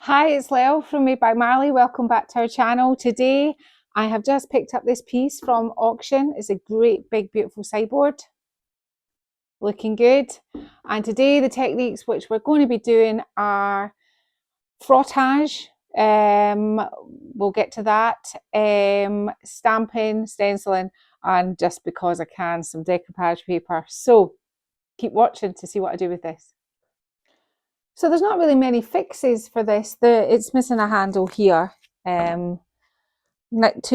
Hi, it's Lel from Made by Marley. Welcome back to our channel. Today I have just picked up this piece from auction. It's a great big beautiful sideboard. Looking good. And today the techniques which we're going to be doing are frottage. We'll get to that. Stamping, stenciling, and just because I can, some decoupage paper. So keep watching to see what I do with this. So there's not really many fixes for this. It's missing a handle here. Two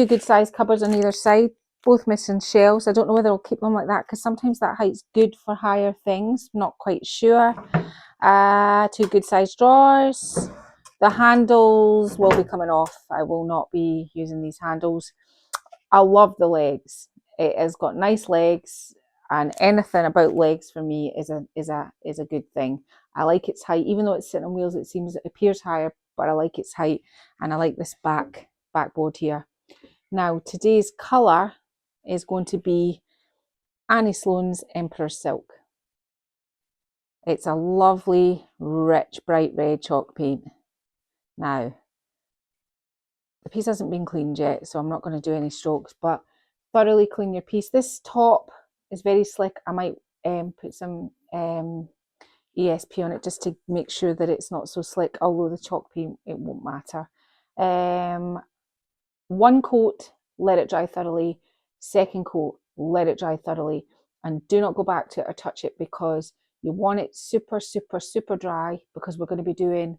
good sized cupboards on either side, both missing shelves. I don't know whether I'll keep them like that because sometimes that height's good for higher things. Not quite sure. Two good sized drawers. The handles will be coming off. I will not be using these handles. I love the legs. It has got nice legs, and anything about legs for me is a good thing. I like its height, even though it's sitting on wheels. It appears higher, but I like its height, and I like this backboard here. Now today's colour is going to be Annie Sloane's Emperor Silk. It's a lovely, rich, bright red chalk paint. Now, the piece hasn't been cleaned yet, so I'm not going to do any strokes, but thoroughly clean your piece. This top is very slick. I might put some ESP on it just to make sure that it's not so slick, although the chalk paint, it won't matter. One coat, let it dry thoroughly. Second coat, let it dry thoroughly, and do not go back to it or touch it because you want it super, super, super dry, because we're going to be doing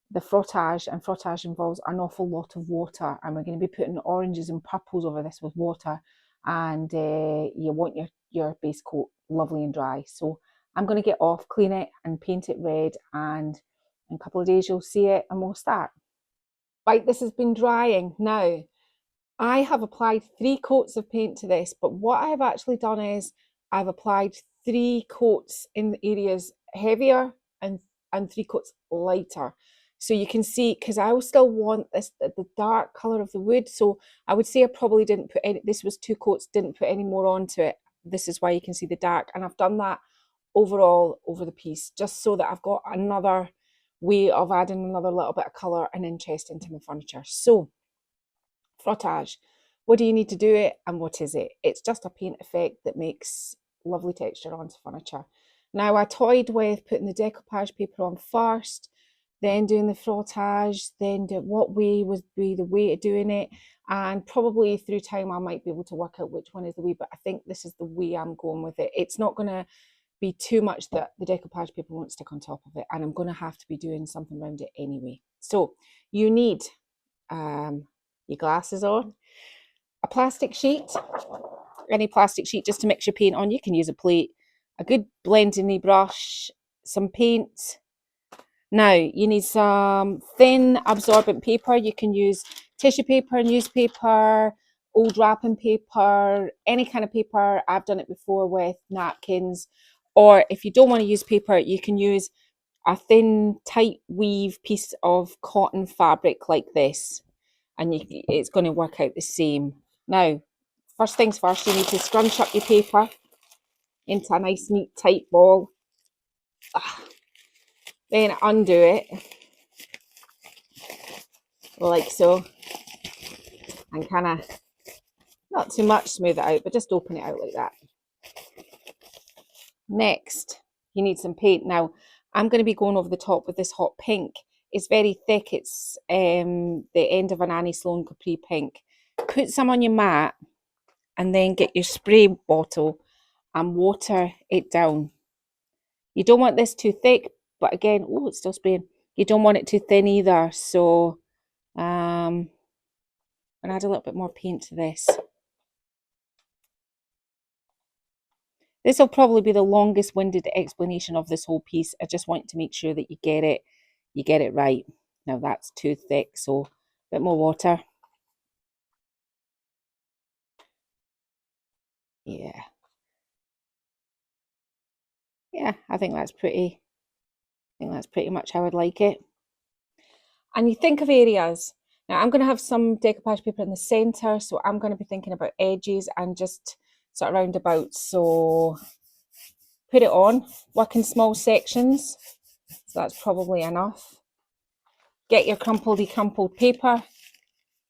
the frottage, and frottage involves an awful lot of water, and we're going to be putting oranges and purples over this with water, and you want your base coat lovely and dry. So I'm going to get off, clean it and paint it red, and in a couple of days you'll see it and we'll start. Right, this has been drying. Now I have applied 3 coats of paint to this, but what I've actually done is I've applied 3 coats in the areas heavier and 3 coats lighter. So you can see, because I still want this the dark colour of the wood, so I would say I probably didn't put any, this was 2 coats, didn't put any more onto it. This is why you can see the dark, and I've done that overall over the piece, just so that I've got another way of adding another little bit of colour and interest into my furniture. So frottage, what do you need to do it, and what is it? It's just a paint effect that makes lovely texture onto furniture. Now I toyed with putting the decoupage paper on first, then doing the frottage, then what way would be the way of doing it, and probably through time I might be able to work out which one is the way, but I think this is the way I'm going with it. It's not going to be too much that the decoupage paper won't stick on top of it, and I'm going to have to be doing something around it anyway. So you need your glasses on, a plastic sheet, any plastic sheet just to mix your paint on. You can use a plate, a good blending brush, some paint. Now you need some thin absorbent paper. You can use tissue paper, newspaper, old wrapping paper, any kind of paper. I've done it before with napkins. Or if you don't want to use paper, you can use a thin, tight weave piece of cotton fabric like this, and it's going to work out the same. Now, first things first, you need to scrunch up your paper into a nice, neat, tight ball. Then undo it, like so, and kind of, not too much, smooth it out, but just open it out like that. Next, you need some paint. Now, I'm going to be going over the top with this hot pink. It's very thick. It's the end of an Annie Sloane Capri pink. Put some on your mat, and then get your spray bottle and water it down. You don't want this too thick, but again, oh, it's still spraying. You don't want it too thin either. So I'm going to add a little bit more paint to this. This will probably be the longest winded explanation of this whole piece. I just want to make sure that you get it right. Now that's too thick, so a bit more water. Yeah. Yeah, I think that's pretty much how I'd like it. And you think of areas. Now I'm going to have some decoupage paper in the centre, so I'm going to be thinking about edges and just sort of roundabouts. So put it on, work in small sections. So that's probably enough. get your crumpled paper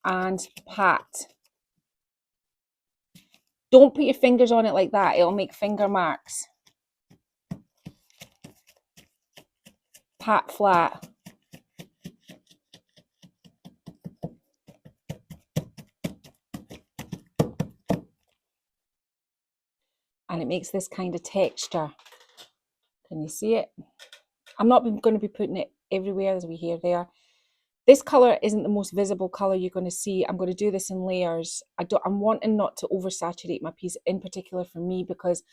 and pat. Don't put your fingers on it like that, it'll make finger marks. Pat flat. And it makes this kind of texture. Can you see it? I'm not going to be putting it everywhere. There's a wee hair there. This colour isn't the most visible colour you're going to see. I'm going to do this in layers. I'm wanting not to oversaturate my piece, in particular for me, because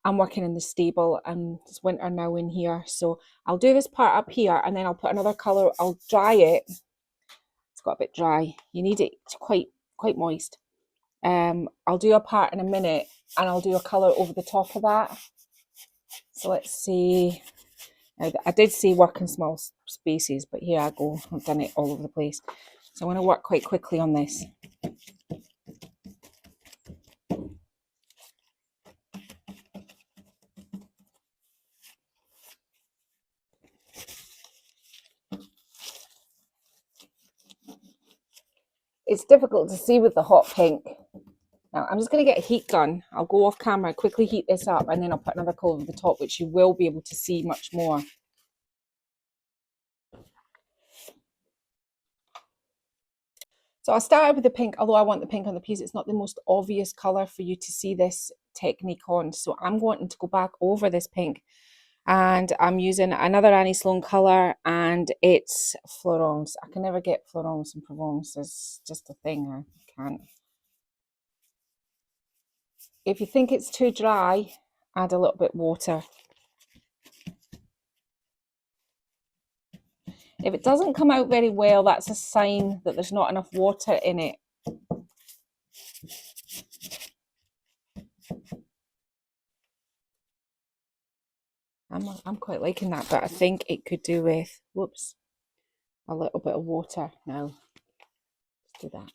I'm working in the stable and it's winter now in here. So I'll do this part up here and then I'll put another colour. I'll dry it. It's got a bit dry. You need it quite moist. I'll do a part in a minute and I'll do a colour over the top of that. So let's see. I did say work in small spaces, but here I go. I've done it all over the place. So I want to work quite quickly on this. It's difficult to see with the hot pink. Now I'm just going to get a heat gun. I'll go off camera, quickly heat this up, and then I'll put another colour over the top, which you will be able to see much more. So I'll start with the pink, although I want the pink on the piece. It's not the most obvious colour for you to see this technique on. So I'm wanting to go back over this pink, and I'm using another Annie Sloan colour, and it's Florence. I can never get Florence and Provence. It's just a thing, I can't. If you think it's too dry, add a little bit of water. If it doesn't come out very well, that's a sign that there's not enough water in it. I'm quite liking that, but I think it could do with, whoops, a little bit of water. Now, let's do that.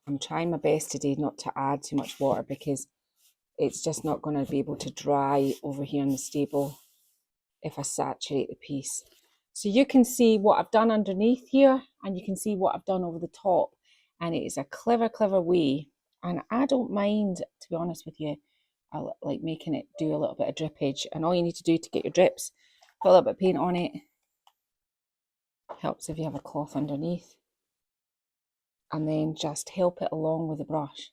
I'm trying my best today not to add too much water because it's just not going to be able to dry over here in the stable if I saturate the piece. So you can see what I've done underneath here, and you can see what I've done over the top, and it is a clever way, and I don't mind, to be honest with you. I like making it do a little bit of drippage, and all you need to do to get your drips, put a little bit of paint on it. Helps if you have a cloth underneath, and then just help it along with the brush,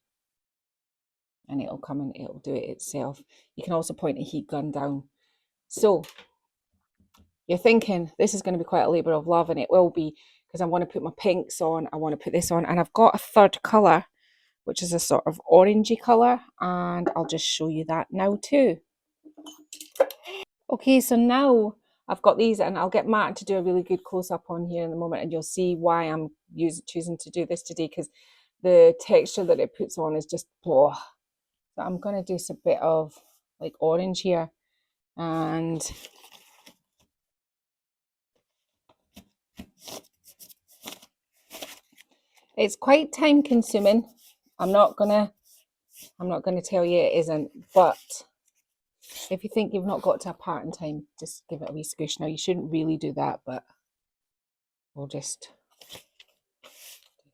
and it'll come and it'll do it itself. You can also point a heat gun down. So you're thinking this is going to be quite a labour of love, and it will be, because I want to put my pinks on, I want to put this on, and I've got a third colour, which is a sort of orangey colour, and I'll just show you that now too. Okay, so now I've got these, and I'll get Matt to do a really good close-up on here in a moment, and you'll see why I'm choosing to do this today, because the texture that it puts on is just, oh. So I'm going to do some bit of like orange here, and it's quite time consuming. I'm not gonna tell you it isn't, but if you think you've not got to a part in time, just give it a wee squish. Now you shouldn't really do that, but we'll just do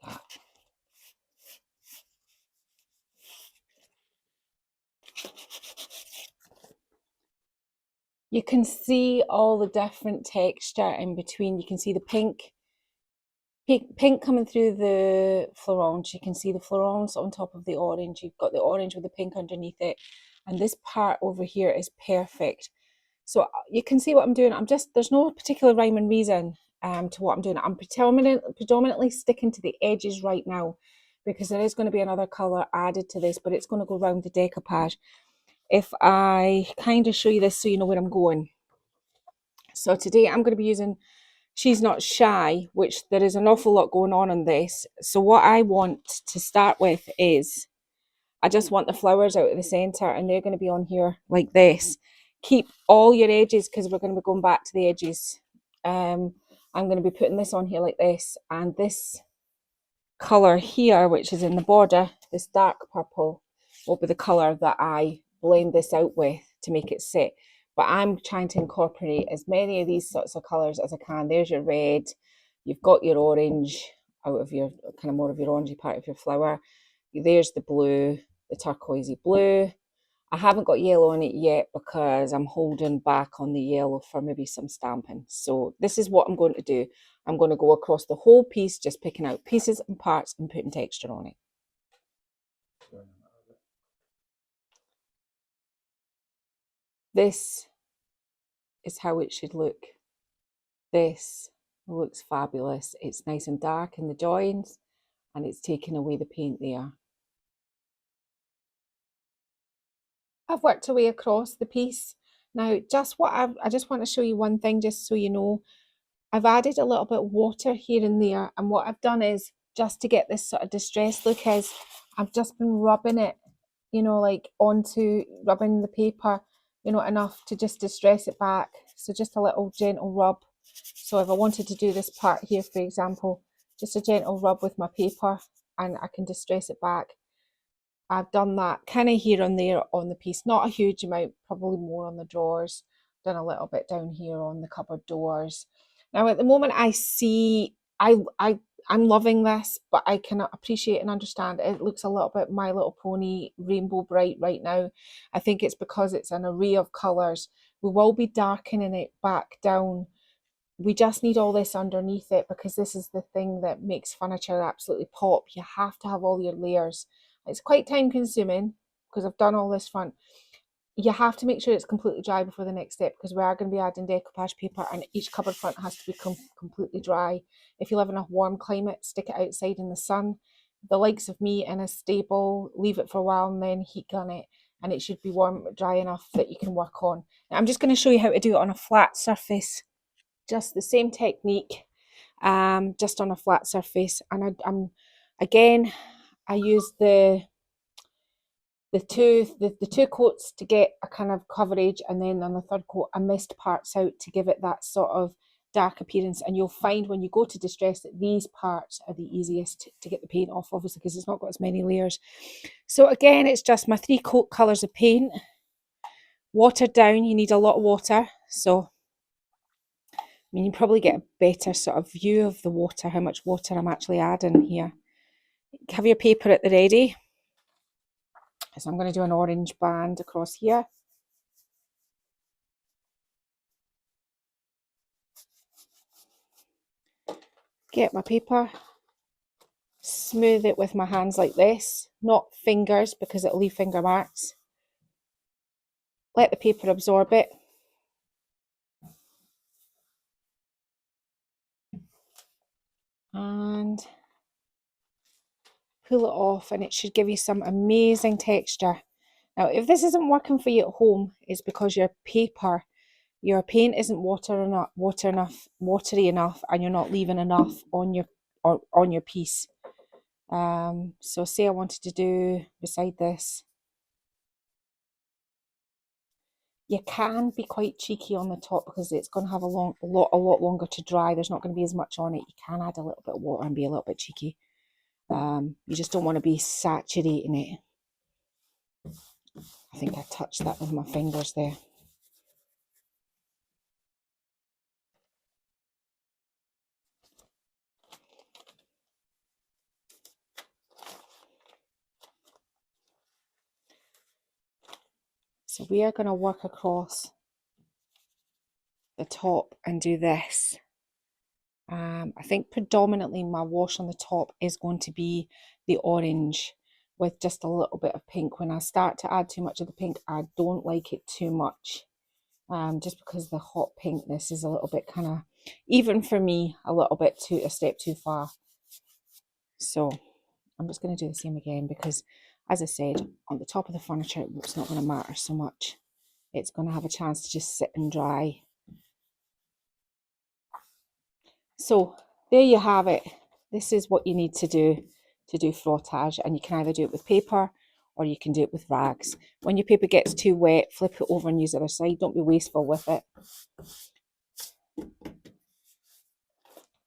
that. You can see all the different texture in between. You can see the pink coming through the Florence. You can see the Florence on top of the orange. You've got the orange with the pink underneath it. And this part over here is perfect. So you can see what I'm doing. There's no particular rhyme and reason to what I'm doing. I'm predominantly sticking to the edges right now, because there is going to be another colour added to this, but it's going to go around the decoupage. If I kind of show you this so you know where I'm going. So today I'm going to be using She's Not Shy, which there is an awful lot going on this. So what I want to start with is, I just want the flowers out of the centre, and they're going to be on here like this. Keep all your edges, because we're going to be going back to the edges. I'm going to be putting this on here like this, and this colour here, which is in the border, this dark purple, will be the colour that I blend this out with to make it sit. But I'm trying to incorporate as many of these sorts of colours as I can. There's your red, you've got your orange out of your kind of more of your orangey part of your flower. There's the blue, the turquoisey blue. I haven't got yellow on it yet because I'm holding back on the yellow for maybe some stamping. So this is what I'm going to do. I'm going to go across the whole piece, just picking out pieces and parts and putting texture on it. This is how it should look. This looks fabulous. It's nice and dark in the joins and it's taken away the paint there. I've worked away across the piece. Now, I just want to show you one thing, just so you know. I've added a little bit of water here and there, and what I've done is, just to get this sort of distressed look, is I've just been rubbing it, you know, like rubbing the paper, you know, enough to just distress it back. So just a little gentle rub. So if I wanted to do this part here, for example, just a gentle rub with my paper and I can distress it back. I've done that kind of here and there on the piece, not a huge amount, probably more on the drawers, done a little bit down here on the cupboard doors. Now at the moment I'm loving this, but I can appreciate and understand it looks a little bit My Little Pony rainbow bright right now. I think it's because it's an array of colours. We will be darkening it back down. We just need all this underneath it because this is the thing that makes furniture absolutely pop. You have to have all your layers. It's quite time consuming because I've done all this front. You have to make sure it's completely dry before the next step because we are going to be adding decoupage paper and each cupboard front has to be completely dry. If you live in a warm climate, stick it outside in the sun. The likes of me in a stable, leave it for a while and then heat gun it and it should be warm, dry enough that you can work on. Now, I'm just going to show you how to do it on a flat surface. Just the same technique, just on a flat surface. And again, I use the two coats to get a kind of coverage, and then on the third coat I mist parts out to give it that sort of dark appearance. And you'll find when you go to distress that these parts are the easiest to get the paint off, obviously because it's not got as many layers. So again, it's just my 3 coat colours of paint, watered down. You need a lot of water, so I mean, you probably get a better sort of view of the water, how much water I'm actually adding here. Have your paper at the ready. So I'm going to do an orange band across here. Get my paper, smooth it with my hands like this, not fingers because it'll leave finger marks. Let the paper absorb it. And pull it off and it should give you some amazing texture. Now, if this isn't working for you at home, it's because your paint isn't watery enough and you're not leaving enough on your piece. So say I wanted to do beside this, you can be quite cheeky on the top because it's going to have a lot longer to dry. There's not going to be as much on it. You can add a little bit of water and be a little bit cheeky. You just don't want to be saturating it. I think I touched that with my fingers there. So we are going to work across the top and do this. I think predominantly my wash on the top is going to be the orange with just a little bit of pink. When I start to add too much of the pink, I don't like it too much, just because the hot pinkness is a little bit kind of, even for me, a little bit a step too far. So I'm just going to do the same again because, as I said, on the top of the furniture, it's not going to matter so much. It's going to have a chance to just sit and dry. So there you have it. This is what you need to do frottage, and you can either do it with paper or you can do it with rags. When your paper gets too wet, flip it over and use the other side. Don't be wasteful with it.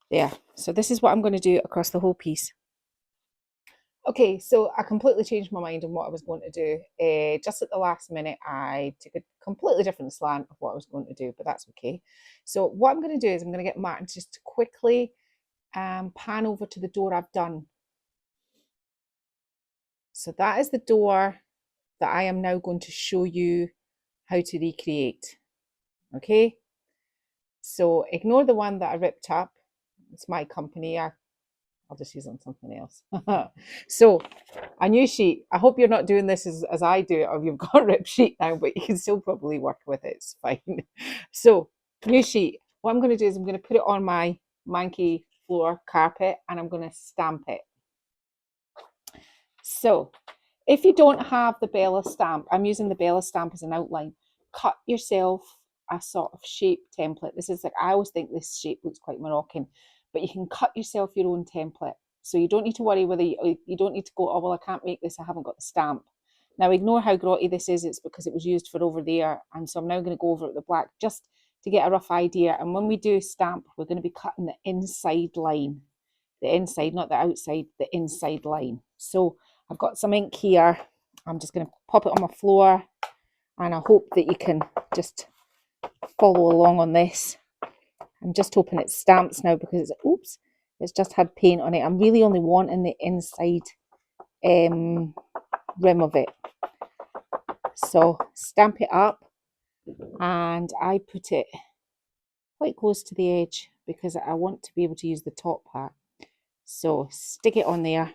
There. So this is what I'm going to do across the whole piece. Okay, so I completely changed my mind on what I was going to do. Just at the last minute, I took a completely different slant of what I was going to do, but that's okay. So what I'm going to do is I'm going to get Martin just to quickly pan over to the door I've done. So that is the door that I am now going to show you how to recreate. Okay, so ignore the one that I ripped up. It's my company. I'll just use it on something else. So a new sheet. I hope you're not doing this as I do it, or you've got a rip sheet now, but you can still probably work with it. It's fine. So new sheet. What I'm going to do is I'm going to put it on my manky floor carpet and I'm going to stamp it. So if you don't have the Bella stamp, I'm using the Bella stamp as an outline. Cut yourself a sort of shape template. This is like, I always think this shape looks quite Moroccan, but you can cut yourself your own template. So you don't need to worry whether you don't need to go, oh, well, I can't make this, I haven't got the stamp. Now ignore how grotty this is, it's because it was used for over there. And so I'm now going to go over it with the black just to get a rough idea. And when we do stamp, we're going to be cutting the inside line. The inside, not the outside, the inside line. So I've got some ink here. I'm just going to pop it on my floor and I hope that you can just follow along on this. I'm just hoping it stamps now because it's just had paint on it. I'm really only wanting the inside rim of it. So stamp it up and I put it quite close to the edge because I want to be able to use the top part. So stick it on there.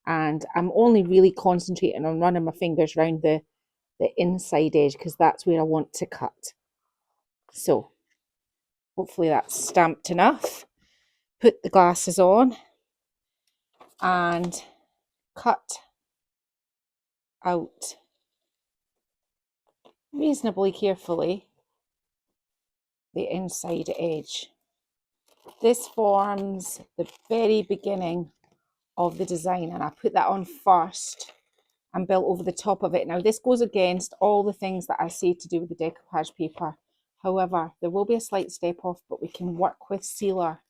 And I'm only really concentrating on running my fingers around the inside edge because that's where I want to cut. So hopefully that's stamped enough. Put the glasses on and cut out reasonably carefully the inside edge. This forms the very beginning of the design and I put that on first and built over the top of it. Now this goes against all the things that I say to do with the decoupage paper. However, there will be a slight step off, but we can work with sealer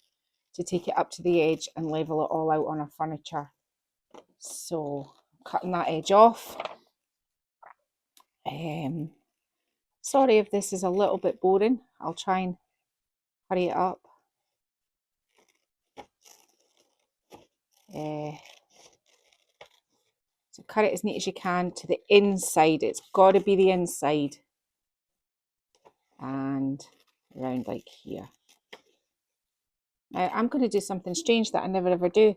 to take it up to the edge and level it all out on our furniture. So cutting that edge off. Sorry if this is a little bit boring. I'll try and hurry it up. So cut it as neat as you can to the inside. It's got to be the inside. And around like here. Now I'm going to do something strange that I never ever do.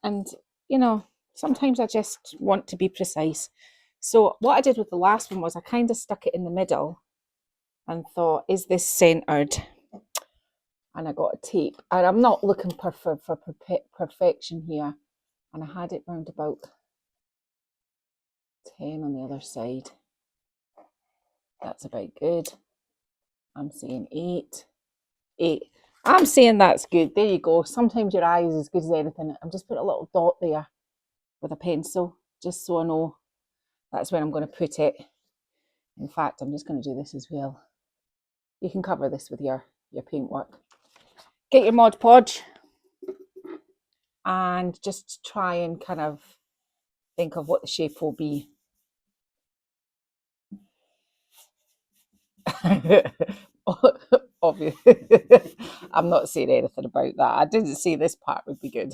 And, you know, sometimes I just want to be precise. So what I did with the last one was I kind of stuck it in the middle and thought, is this centered? And I got a tape. And I'm not looking for perfection here. And I had it round about 10 on the other side. That's about good. I'm saying 8. 8. I'm saying that's good. There you go. Sometimes your eye is as good as anything. I'm just putting a little dot there with a pencil, just so I know that's where I'm going to put it. In fact, I'm just going to do this as well. You can cover this with your paintwork. Get your Mod Podge and just try and kind of think of what the shape will be. Obviously, I'm not saying anything about that. I didn't say this part would be good.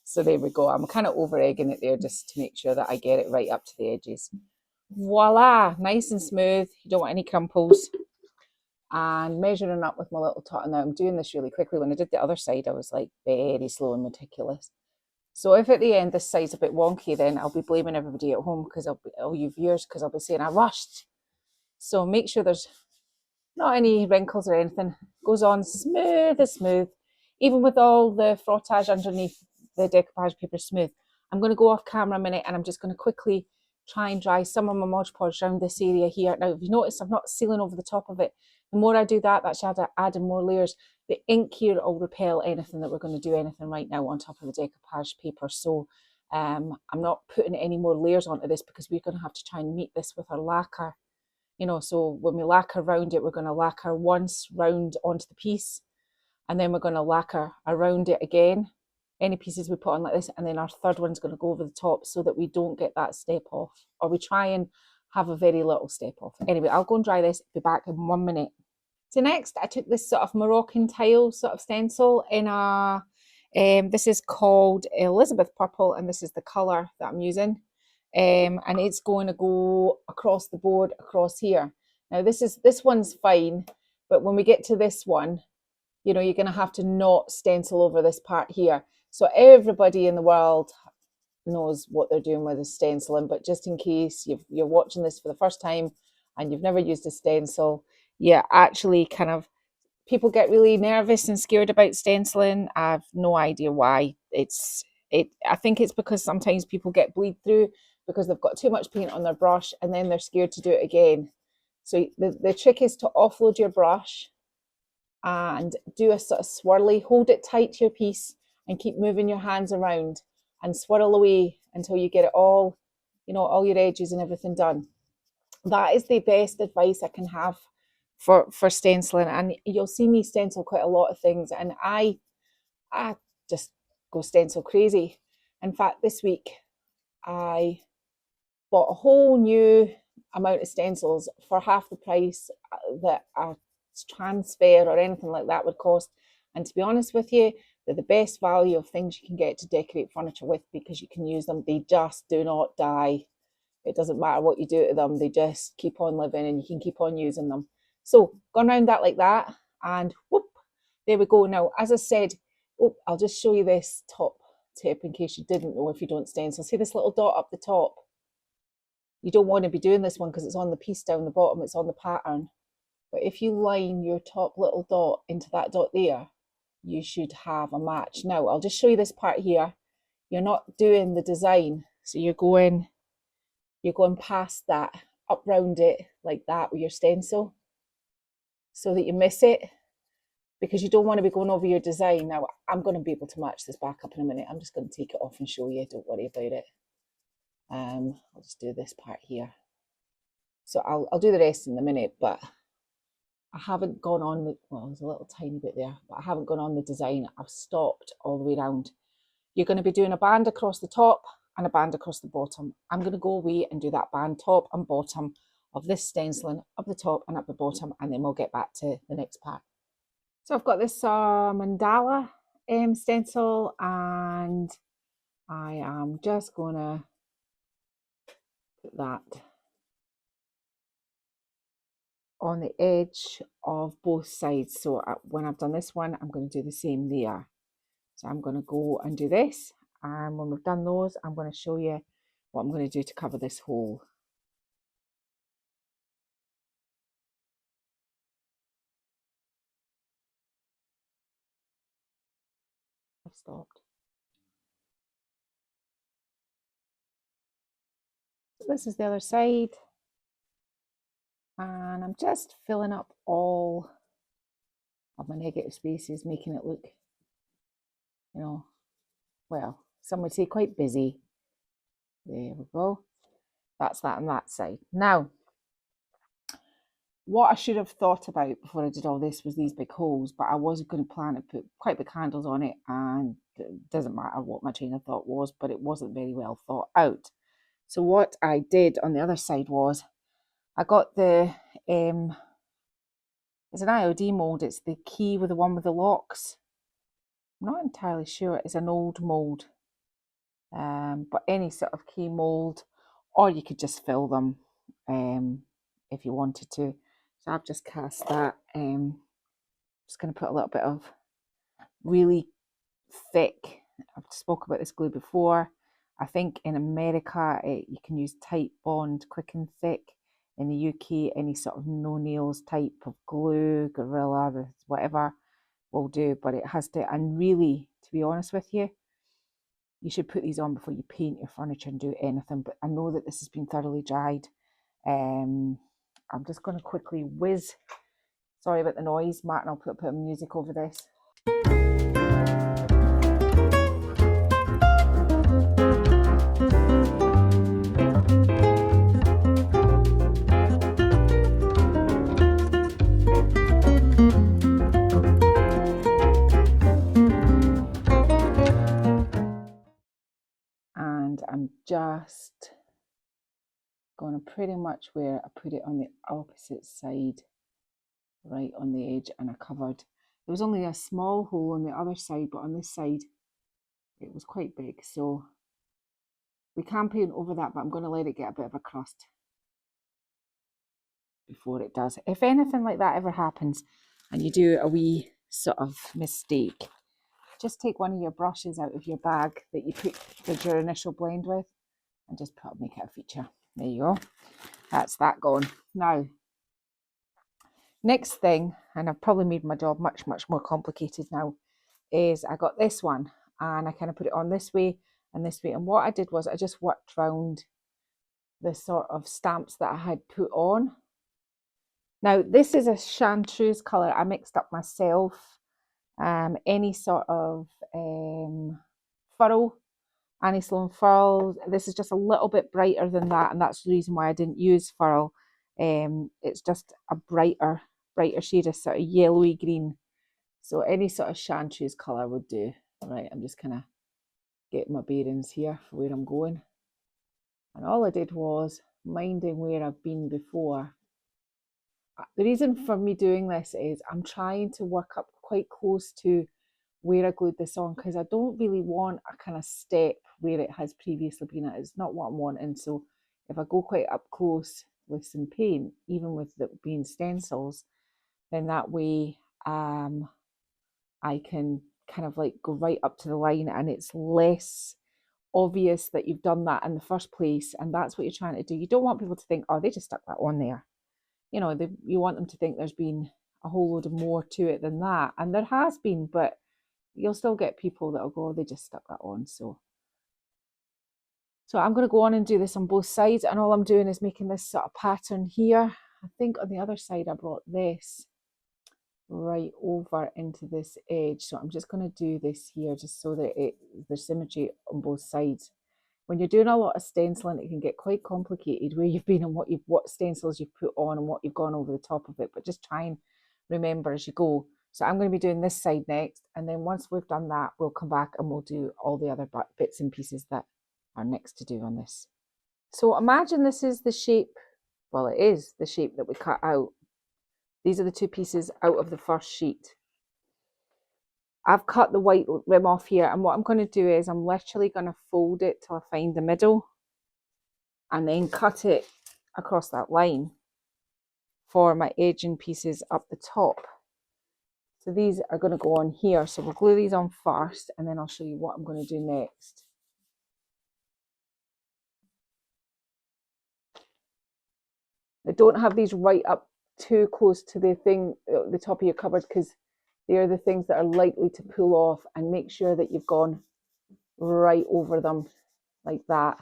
So there we go. I'm kind of over egging it there just to make sure that I get it right up to the edges. Voila, nice and smooth. You don't want any crumples. And measuring up with my little tot. Now I'm doing this really quickly. When I did the other side, I was like very slow and meticulous. So if at the end this side's a bit wonky, then I'll be blaming everybody at home because all you viewers, because I'll be saying I rushed. So make sure there's not any wrinkles or anything. Goes on smooth as smooth. Even with all the frottage underneath the decoupage paper smooth. I'm going to go off camera a minute and I'm just going to quickly try and dry some of my Mod Podge around this area here. Now, if you notice, I'm not sealing over the top of it. The more I do that, that's adding more layers. The ink here will repel anything that we're going to do anything right now on top of the decoupage paper. So I'm not putting any more layers onto this because we're going to have to try and meet this with our lacquer. You know, so when we lacquer around it, we're going to lacquer once round onto the piece, and then we're going to lacquer around it again any pieces we put on like this, and then our third one's going to go over the top so that we don't get that step off, or we try and have a very little step off. Anyway, I'll go and dry this, be back in 1 minute. So next I took this sort of Moroccan tile sort of stencil in a, this is called Elizabeth Purple, and this is the colour that I'm using. And it's going to go across the board, across here. Now this one's fine, but when we get to this one, you know, you're going to have to not stencil over this part here. So everybody in the world knows what they're doing with the stenciling, but just in case you're watching this for the first time and you've never used a stencil, yeah, actually kind of, people get really nervous and scared about stenciling. I have no idea why. I think it's because sometimes people get bleed through because they've got too much paint on their brush and then they're scared to do it again. So the trick is to offload your brush and do a sort of swirly, hold it tight to your piece and keep moving your hands around and swirl away until you get it all, you know, all your edges and everything done. That is the best advice I can have for stenciling. And you'll see me stencil quite a lot of things, and I just go stencil crazy. In fact, this week I bought a whole new amount of stencils for half the price that a transfer or anything like that would cost. And to be honest with you, they're the best value of things you can get to decorate furniture with, because you can use them. They just do not die. It doesn't matter what you do to them, they just keep on living and you can keep on using them. So gone around that like that, and whoop, there we go. Now, as I said, I'll just show you this top tip in case you didn't know if you don't stencil. See this little dot up the top? You don't want to be doing this one because it's on the piece down the bottom, it's on the pattern. But if you line your top little dot into that dot there, you should have a match. Now, I'll just show you this part here. You're not doing the design, so you're going past that, up round it like that with your stencil, so that you miss it, because you don't want to be going over your design. Now, I'm going to be able to match this back up in a minute. I'm just going to take it off and show you, don't worry about it. I'll just do this part here. So I'll do the rest in a minute, but I haven't gone on the, well, there's a little tiny bit there, but I haven't gone on the design. I've stopped all the way around. You're going to be doing a band across the top and a band across the bottom. I'm going to go away and do that band top and bottom of this stenciling up the top and up the bottom, and then we'll get back to the next part. So I've got this mandala stencil, and I am just going to put that on the edge of both sides. So when I've done this one, I'm going to do the same there. So I'm going to go and do this, and when we've done those, I'm going to show you what I'm going to do to cover this hole. I've stopped. So this is the other side, and I'm just filling up all of my negative spaces, making it look, you know, well, some would say quite busy. There we go. That's that on that side. Now, what I should have thought about before I did all this was these big holes, but I was going to plan to put quite big handles on it, and it doesn't matter what my train of thought was, but it wasn't very well thought out. So what I did on the other side was I got the, it's an IOD mould, it's the key with the one with the locks. I'm not entirely sure, it's an old mould, but any sort of key mould, or you could just fill them if you wanted to. So I've just cast that. Just going to put a little bit of really thick, I've spoken about this glue before. I think in America you can use Type Bond Quick and Thick. In the UK, any sort of no nails type of glue, Gorilla, whatever will do, but it has to, and really, to be honest with you, you should put these on before you paint your furniture and do anything. But I know that this has been thoroughly dried. I'm just going to quickly whiz, sorry about the noise, Martin, I'll put a bit of music over this. just going to pretty much where I put it on the opposite side, right on the edge, and I covered. There was only a small hole on the other side, but on this side it was quite big, so we can paint over that, but I'm going to let it get a bit of a crust before it does. If anything like that ever happens and you do a wee sort of mistake, just take one of your brushes out of your bag that you did your initial blend with and just make it a feature. There you go. That's that gone. Now, next thing, and I've probably made my job much, much more complicated now, is I got this one and I kind of put it on this way and this way. And what I did was I just worked around the sort of stamps that I had put on. Now, this is a chartreuse colour I mixed up myself. Any sort of furl, Annie Sloan furl. This is just a little bit brighter than that, and that's the reason why I didn't use furl. It's just a brighter shade of sort of yellowy green. So any sort of chartreuse colour would do. Right, I'm just kind of getting my bearings here for where I'm going. And all I did was minding where I've been before. The reason for me doing this is I'm trying to work up quite close to where I glued this on, because I don't really want a kind of step where it has previously been at. It's not what I'm wanting. So if I go quite up close with some paint, even with it being stencils, then that way I can kind of like go right up to the line and it's less obvious that you've done that in the first place. And that's what you're trying to do. You don't want people to think, oh, they just stuck that on there. You know, you want them to think there's been a whole load of more to it than that. And there has been, but you'll still get people that'll go, oh, they just stuck that on. So I'm going to go on and do this on both sides. And all I'm doing is making this sort of pattern here. I think on the other side, I brought this right over into this edge. So I'm just going to do this here just so that there's symmetry on both sides. When you're doing a lot of stenciling, it can get quite complicated where you've been and what stencils you've put on and what you've gone over the top of it. But just try and remember as you go. So I'm going to be doing this side next. And then once we've done that, we'll come back and we'll do all the other bits and pieces that are next to do on this. So imagine this is the shape, well, it is the shape that we cut out. These are the two pieces out of the first sheet. I've cut the white rim off here, and what I'm going to do is I'm literally going to fold it till I find the middle and then cut it across that line for my edging pieces up the top. So these are going to go on here. So we'll glue these on first and then I'll show you what I'm going to do next. Now don't have these right up too close to the thing at the top of your cupboard, because they are the things that are likely to pull off, and make sure that you've gone right over them like that.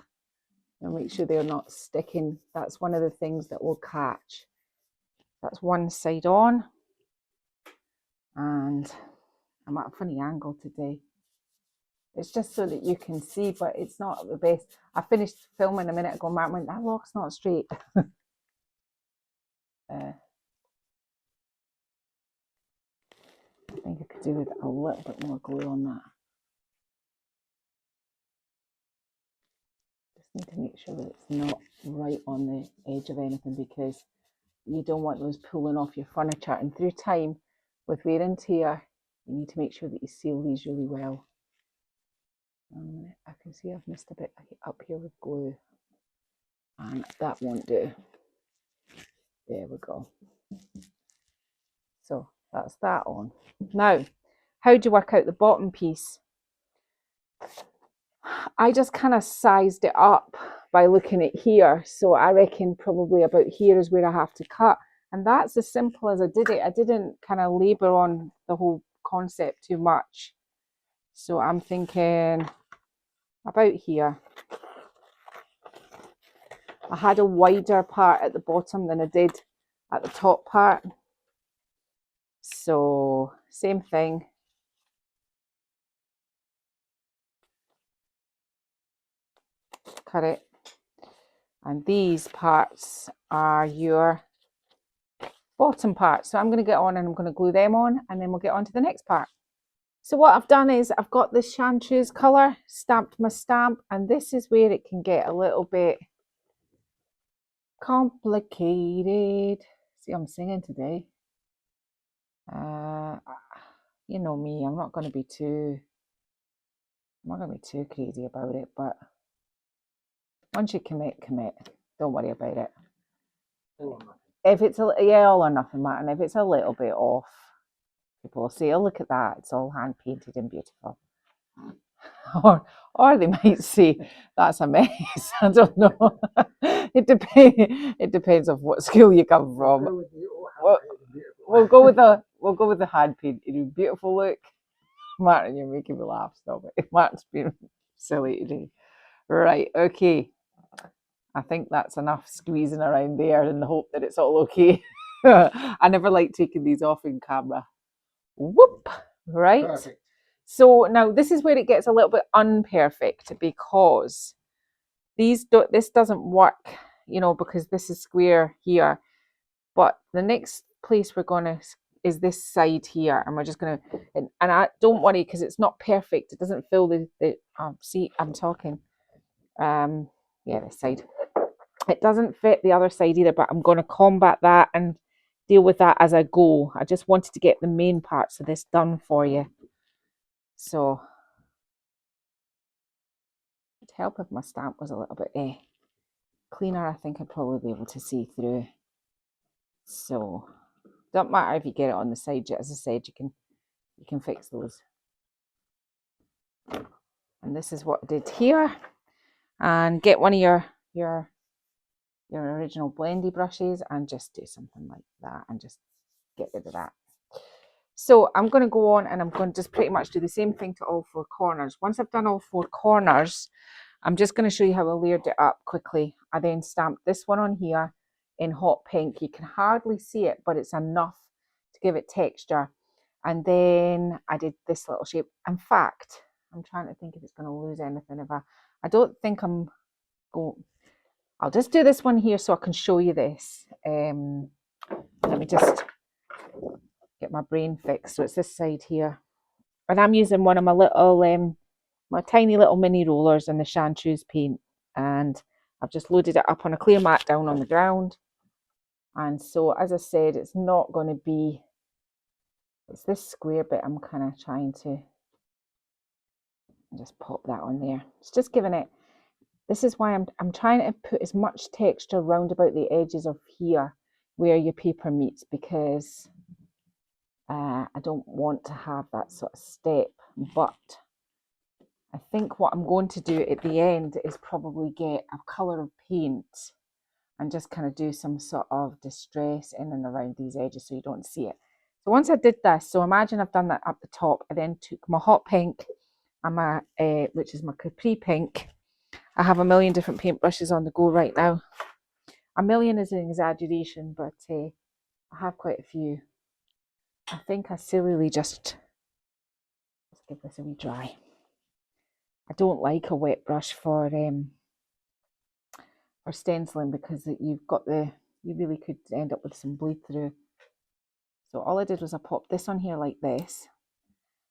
And make sure they're not sticking. That's one of the things that will catch. That's one side on. And I'm at a funny angle today. It's just so that you can see, but it's not the best. I finished filming a minute ago. Mark went, that lock's not straight. I think I could do with a little bit more glue on that. Just need to make sure that it's not right on the edge of anything, because you don't want those pulling off your furniture. And through time, with wear and tear, you need to make sure that you seal these really well. I can see I've missed a bit up here with glue, and that won't do. There we go. So that's that on. Now, how do you work out the bottom piece? I just kind of sized it up by looking at here. So I reckon probably about here is where I have to cut. And that's as simple as I did it. I didn't kind of labour on the whole concept too much. So I'm thinking about here. I had a wider part at the bottom than I did at the top part. So same thing. Cut it. And these parts are your bottom part. So I'm going to get on and I'm going to glue them on, and then we'll get on to the next part. So what I've done is I've got this chartreuse colour, stamped my stamp, and this is where it can get a little bit complicated. See, I'm singing today. You know me, I'm not going to be too crazy about it, but once you commit. Don't worry about it. If it's all or nothing, Martin. If it's a little bit off, people will say, "Oh, look at that! It's all hand painted and beautiful," or they might say, "That's a mess." I don't know. It depends on what school you come from. We'll go with the hand painted beautiful look. Martin, you're making me laugh. Stop it. Martin's being silly today. Right, okay. I think that's enough squeezing around there in the hope that it's all okay. I never like taking these off in camera. Whoop, right? Perfect. So now this is where it gets a little bit unperfect because this doesn't work, because this is square here. But the next place we're going to is this side here, and we're just going to, and I don't worry because it's not perfect. It doesn't fill the see, I'm talking. Yeah, this side. It doesn't fit the other side either, but I'm going to combat that and deal with that as I go. I just wanted to get the main parts of this done for you. So it'd help if my stamp was a little bit cleaner. I think I'd probably be able to see through. So don't matter if you get it on the side. As I said, you can fix those. And this is what I did here. And get one of your original blendy brushes and just do something like that and just get rid of that. So I'm going to go on and I'm going to just pretty much do the same thing to all four corners. Once I've done all four corners, I'm just going to show you how I layered it up quickly. I then stamped this one on here in hot pink. You can hardly see it, but it's enough to give it texture. And then I did this little shape. In fact, I'm trying to think if it's going to lose anything. I don't think I'm going. I'll just do this one here so I can show you this. Let me just get my brain fixed. So it's this side here. And I'm using one of my little, my tiny little mini rollers in the chartreuse paint. And I've just loaded it up on a clear mat down on the ground. And so, as I said, it's not going to be, it's this square bit I'm kind of trying to just pop that on there. It's just giving it, this is why I'm trying to put as much texture round about the edges of here where your paper meets, because I don't want to have that sort of step. But I think what I'm going to do at the end is probably get a colour of paint and just kind of do some sort of distress in and around these edges so you don't see it. So once I did this, so imagine I've done that up the top. I then took my hot pink and my, which is my Capri pink. I have a million different paintbrushes on the go right now. A million is an exaggeration, but I have quite a few. I think I sillily just, let's give this a wee dry. I don't like a wet brush for stenciling because you really could end up with some bleed through. So all I did was I popped this on here like this,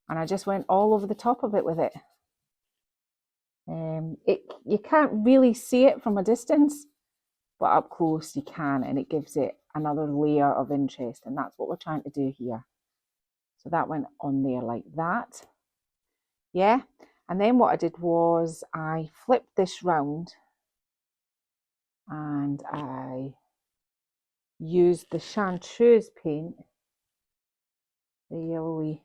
and I just went all over the top of it with it. You can't really see it from a distance, but up close you can, and it gives it another layer of interest, and that's what we're trying to do here. So that went on there like that. Yeah, and then what I did was I flipped this round and I used the chartreuse paint, the yellowy,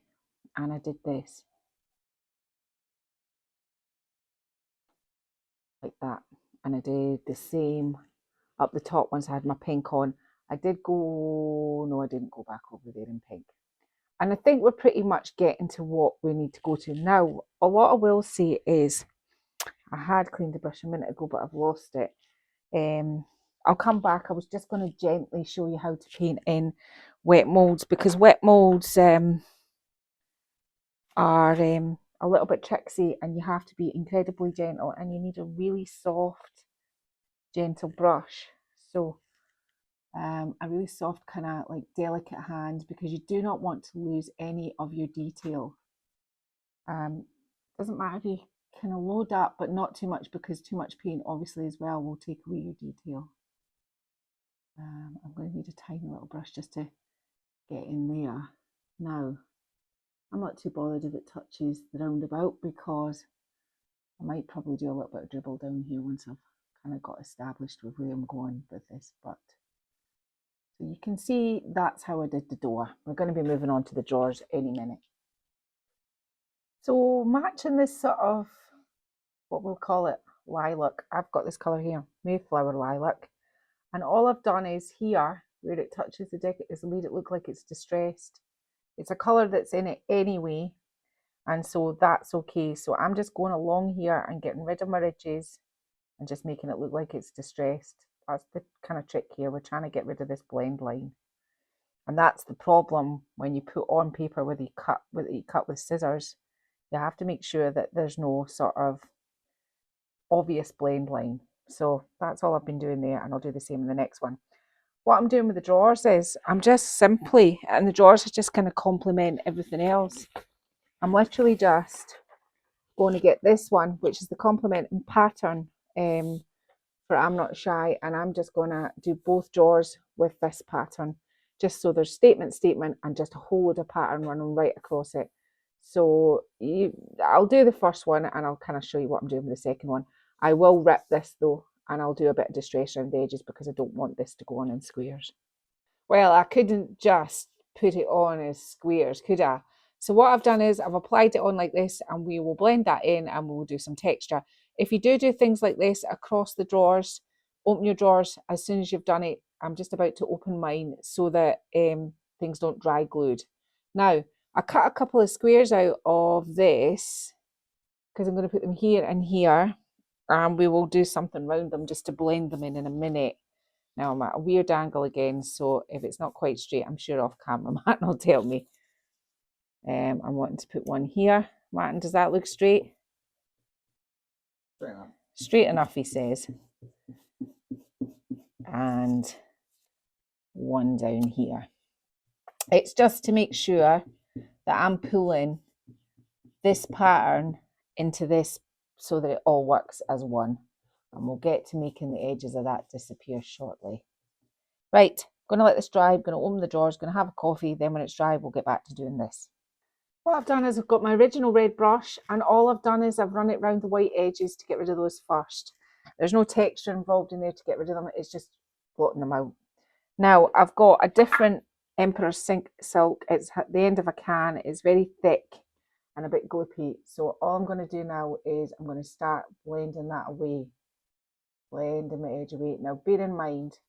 and I did this like that, and I did the same up the top once I had my pink on. I didn't go back over there in pink. And I think we're pretty much getting to what we need to go to now. What I will say is I had cleaned the brush a minute ago, but I've lost it. I'll come back. I was just going to gently show you how to paint in wet molds, because wet molds are a little bit tricksy, and you have to be incredibly gentle, and you need a really soft, gentle brush. So a really soft, kind of like delicate hand, because you do not want to lose any of your detail. Doesn't matter if you kind of load up, but not too much, because too much paint obviously as well will take away your detail. I'm going to need a tiny little brush just to get in there. Now, I'm not too bothered if it touches the roundabout, because I might probably do a little bit of dribble down here once I've kind of got established with where I'm going with this. But so you can see that's how I did the door. We're going to be moving on to the drawers any minute. So matching this sort of, what we'll call it, lilac. I've got this colour here, Mayflower Lilac. And all I've done is here, where it touches the deck, is made it look like it's distressed. It's a colour that's in it anyway, and so that's okay. So I'm just going along here and getting rid of my ridges and just making it look like it's distressed. That's the kind of trick here. We're trying to get rid of this blend line. And that's the problem when you put on paper with you cut with scissors. You have to make sure that there's no sort of obvious blend line. So that's all I've been doing there, and I'll do the same in the next one. What I'm doing with the drawers is I'm just simply, and the drawers are just kind of complement everything else. I'm literally just going to get this one, which is the complementing pattern for I'm Not Shy, and I'm just going to do both drawers with this pattern, just so there's statement, and just a whole load of pattern running right across it. So I'll do the first one and I'll kind of show you what I'm doing with the second one. I will rip this though, and I'll do a bit of distress around the edges because I don't want this to go on in squares. Well, I couldn't just put it on as squares, could I? So what I've done is I've applied it on like this, and we will blend that in and we'll do some texture. If you do things like this across the drawers, open your drawers as soon as you've done it. I'm just about to open mine so that things don't dry glued. Now, I cut a couple of squares out of this because I'm going to put them here and here, and we will do something around them just to blend them in a minute. Now I'm at a weird angle again, so if it's not quite straight, I'm sure off camera Martin will tell me. I'm wanting to put one here. Martin, does that look straight? Straight enough. Straight enough, he says. And one down here. It's just to make sure that I'm pulling this pattern into this so that it all works as one. And we'll get to making the edges of that disappear shortly. Right, going to let this dry. I'm going to open the drawers, going to have a coffee. Then when it's dry, we'll get back to doing this. What I've done is I've got my original red brush, and all I've done is I've run it around the white edges to get rid of those first. There's no texture involved in there to get rid of them. It's just blotting them out. Now I've got a different Emperor silk. It's at the end of a can. It's very thick and a bit gloopy. So all I'm going to do now is I'm going to start blending that away. Blending my edge away. Now bear in mind,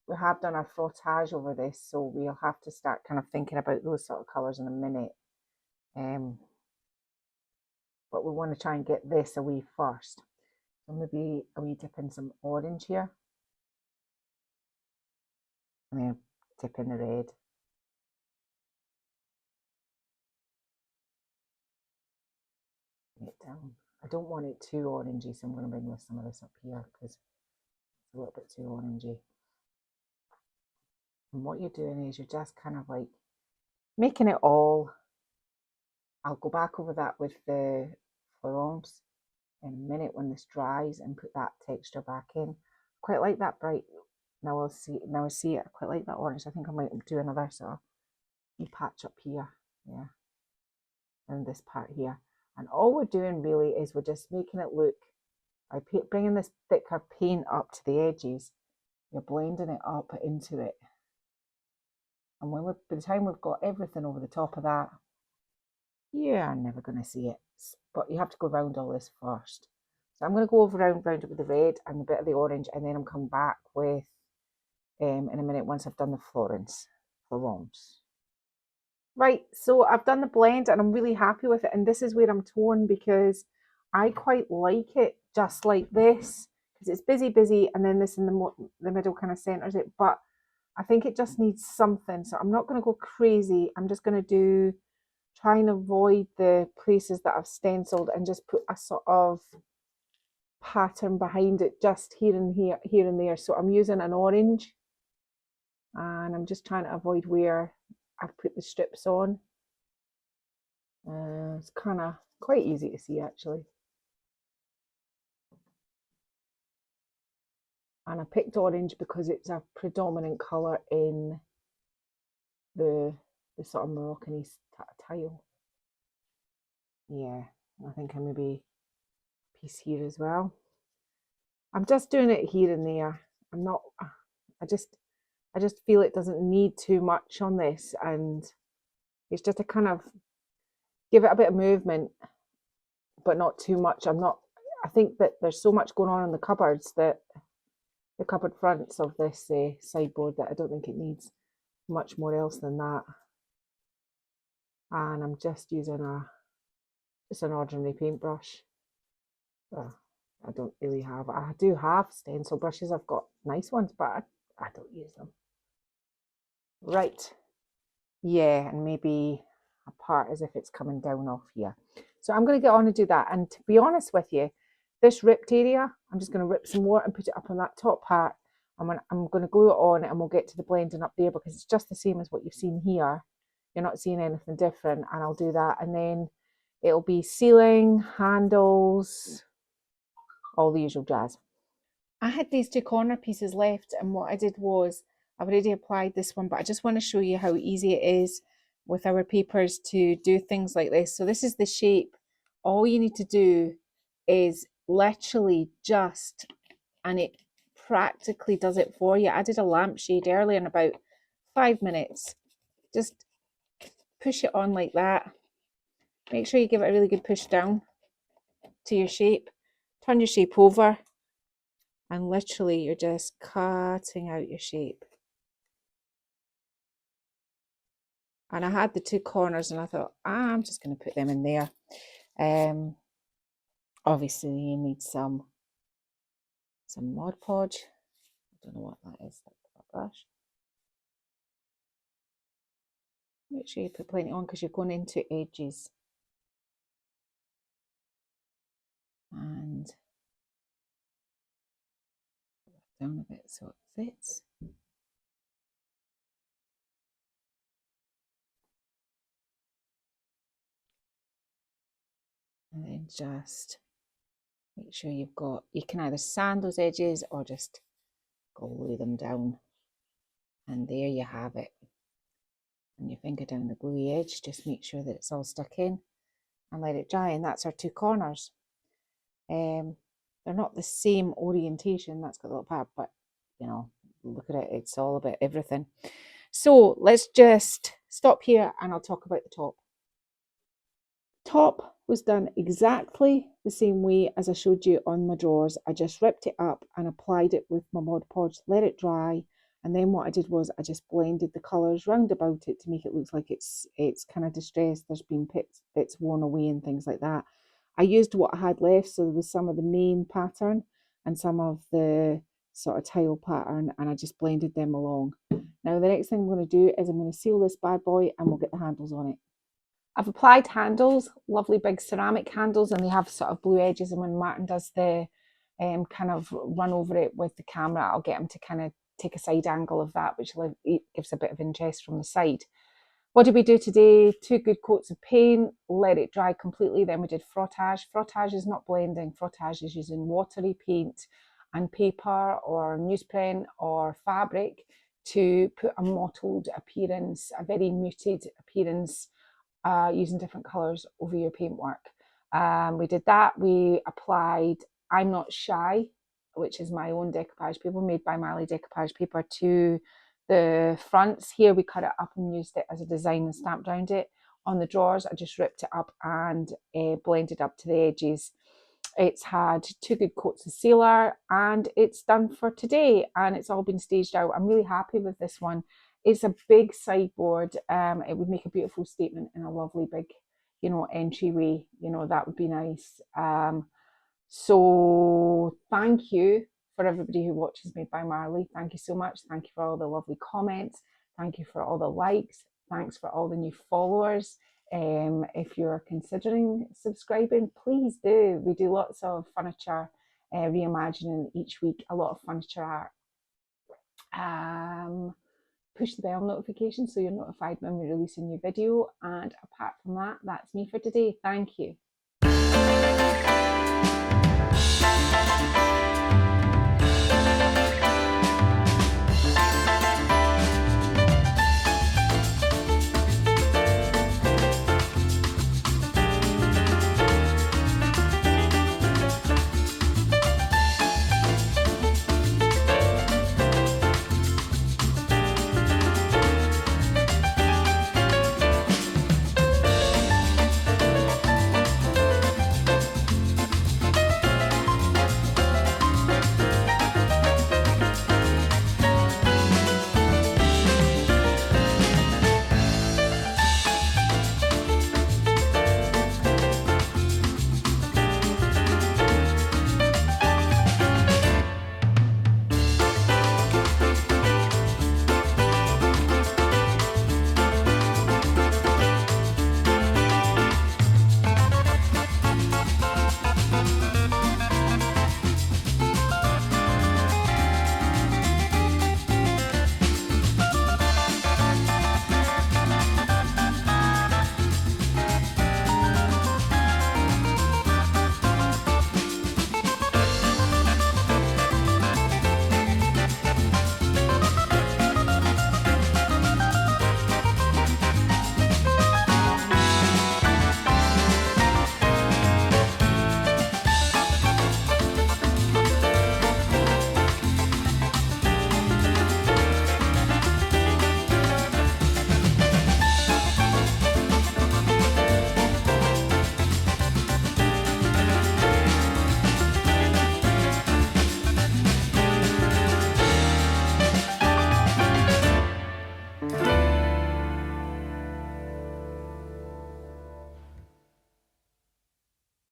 we have done our frottage over this, so we'll have to start kind of thinking about those sort of colours in a minute. But we want to try and get this away first. So maybe a wee dip in some orange here. And then dip in the red. Bring it down. I don't want it too orangey, so I'm going to bring some of this up here because it's a little bit too orangey. And what you're doing is you're just kind of like making it all. I'll go back over that with the florons in a minute when this dries and put that texture back in. Quite like that bright. Now I see it. I quite like that orange. I think I might do another sort of patch up here. Yeah. And this part here. And all we're doing really is we're just making it look, by bringing this thicker paint up to the edges, you're blending it up into it. And by the time we've got everything over the top of that, you're never going to see it. But you have to go around all this first. So I'm going to go around it with the red and a bit of the orange, and then I'm coming back with, in a minute, once I've done the florons. Right, so I've done the blend and I'm really happy with it, and this is where I'm torn because I quite like it just like this because it's busy, and then this in the middle kind of centers it, but I think it just needs something. So I'm not going to go crazy. I'm just going to try and avoid the places that I've stenciled and just put a sort of pattern behind it just here and there. So I'm using an orange and I'm just trying to avoid where I've put the strips on. It's kind of Quite easy to see actually. And I picked orange because it's a predominant colour in the sort of Moroccan tile. Yeah, I think I maybe a piece here as well. I'm just doing it here and there. I'm not, I just feel it doesn't need too much on this, and it's just a kind of give it a bit of movement, but not too much. I think that there's so much going on in the cupboards, that the cupboard fronts of this sideboard, that I don't think it needs much more else than that. And I'm just using just an ordinary paintbrush. I don't really have, I do have stencil brushes, I've got nice ones, but I don't use them. Right, yeah, and maybe a part as if it's coming down off here. So I'm going to get on and do that. And to be honest with you, this ripped area, I'm just going to rip some more and put it up on that top part. I'm going to glue it on, and we'll get to the blending up there, because it's just the same as what you've seen here. You're not seeing anything different, and I'll do that. And then it'll be sealing, handles, all the usual jazz. I had these two corner pieces left, and what I did was I've already applied this one, but I just want to show you how easy it is with our papers to do things like this. So this is the shape. All you need to do is literally just, and it practically does it for you. I did a lampshade earlier in about 5 minutes. Just push it on like that. Make sure you give it a really good push down to your shape. Turn your shape over, and literally you're just cutting out your shape. And I had the two corners, and I thought, I'm just going to put them in there. Obviously you need some Mod Podge. I don't know what that is, that brush. Make sure you put plenty on, because you're going into edges. And down a bit so it fits. And then just make sure you can either sand those edges or just glue them down. And there you have it. And your finger down the gluey edge, just make sure that it's all stuck in, and let it dry. And that's our two corners. They're not the same orientation. That's got a little part, but you know, look at it, it's all about everything. So let's just stop here, and I'll talk about the top. Top was done exactly the same way as I showed you on my drawers. I just ripped it up and applied it with my Mod Podge, let it dry, and then what I did was I just blended the colours round about it to make it look like it's kind of distressed. There's been bits worn away and things like that. I used what I had left, so there was some of the main pattern and some of the sort of tile pattern, and I just blended them along. Now the next thing I'm going to do is I'm going to seal this bad boy, and we'll get the handles on it. I've applied handles, lovely big ceramic handles, and they have sort of blue edges, and when Martin does the kind of run over it with the camera, I'll get him to kind of take a side angle of that, which gives a bit of interest from the side. What did we do today? 2 good coats of paint, let it dry completely. Then we did frottage. Frottage is not blending. Frottage is using watery paint and paper or newsprint or fabric to put a mottled appearance, a very muted appearance, using different colours over your paintwork. We did that. We applied I'm Not Shy, which is my own decoupage paper made by Marley decoupage paper, to the fronts. Here we cut it up and used it as a design and stamped around it. On the drawers, I just ripped it up and blended up to the edges. It's had 2 good coats of sealer, and it's done for today, and it's all been staged out. I'm really happy with this one. It's a big sideboard. It would make a beautiful statement in a lovely big, you know, entryway. You know, that would be nice. So thank you for everybody who watches Made by Marley. Thank you so much. Thank you for all the lovely comments. Thank you for all the likes. Thanks for all the new followers. If you're considering subscribing, please do. We do lots of furniture reimagining each week, a lot of furniture art. Push the bell notification so you're notified when we release a new video. And apart from that, that's me for today. Thank you.